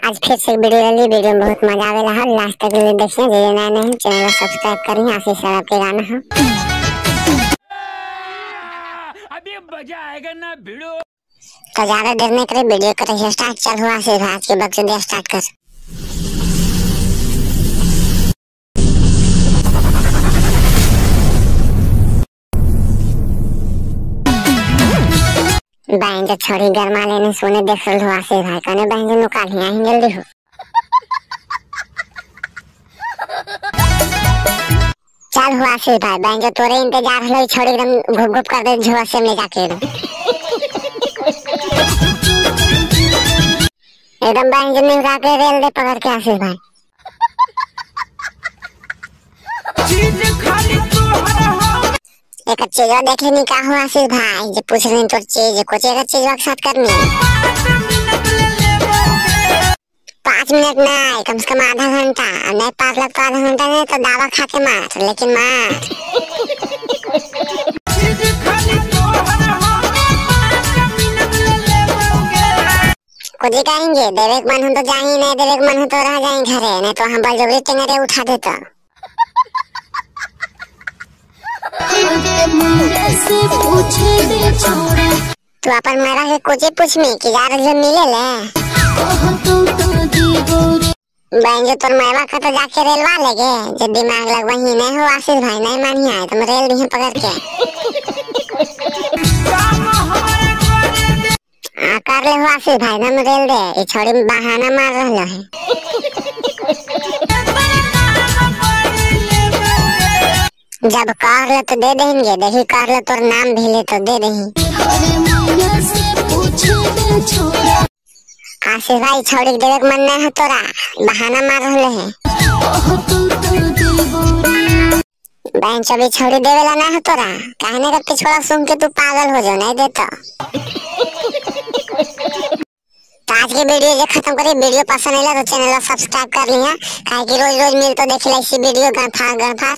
आज फिर से वीडियो डाली। वीडियो में बहुत मजा आवेला है, लास्ट तक ले देखिए। जे नया नहीं चैनल सब्सक्राइब करिए, आशीष सर आपके गाना है। अभी मजा आएगा ना भिड़ो। तो ज्यादा देर नहीं करे, वीडियो करे स्टार्ट। चल हुआ आशीष भाई के बकचोदी स्टार्ट कर। बहन जो छोड़ी गरमा लेने सोने देख रही हो आशीष भाई कने बहन जो नुका लिया ही जल्दी हो। चल हुआ आशीष भाई बहन जो तोरे इंतजार हलो छोड़ी एकदम घुप घुप कर दे झोला से ले जाके एकदम बहन जो निहुरा के रेल दे पकड़ के आशीष भाई। एक चीज देखे नहीं का हुआ आशीष भाई जो पूछ रही तो चीज कुछ एक चीज के साथ करनी है। 5 मिनट नहीं कम से कम आधा घंटा नहीं 5 लाख तो आधा घंटा नहीं तो दावा खा के मार लेकिन मार। कुछ ही कहेंगे देवे के मन हो तो जाएंगे नहीं देवे के मन हो तो रह जाएंगे घरे नहीं तो हम बलजबरी टेंगरे उठा देता। तू अपन मेरा के कुछ पूछ में कि यार जो मिले ले बहन जो तोर मैवा का तो जाके रेलवा लेगे जो दिमाग लग वही नहीं हो आशीष भाई नहीं मानी आए तुम रेल भी पकड़ के कर ले हो आशीष भाई ना रेल दे ये छोड़ी बहाना मार रहा है। जब कर ले तो दे देंगे देखी कर ले तोर नाम भी ले तो दे देंगे। आशीष भाई छोड़ी देवे के मन नहीं है तोरा बहाना मार रहे हैं। बहन चबी छोड़ी देवे ला नहीं है तोरा कहने का पिछड़ा सुन के तू पागल हो जाओ नहीं देता। तो आज की वीडियो जो खत्म करी। वीडियो पसंद आया तो चैनल सब्सक्राइब कर लिया काहे कि रोज रोज मिल तो देख ले इसी वीडियो गणफार।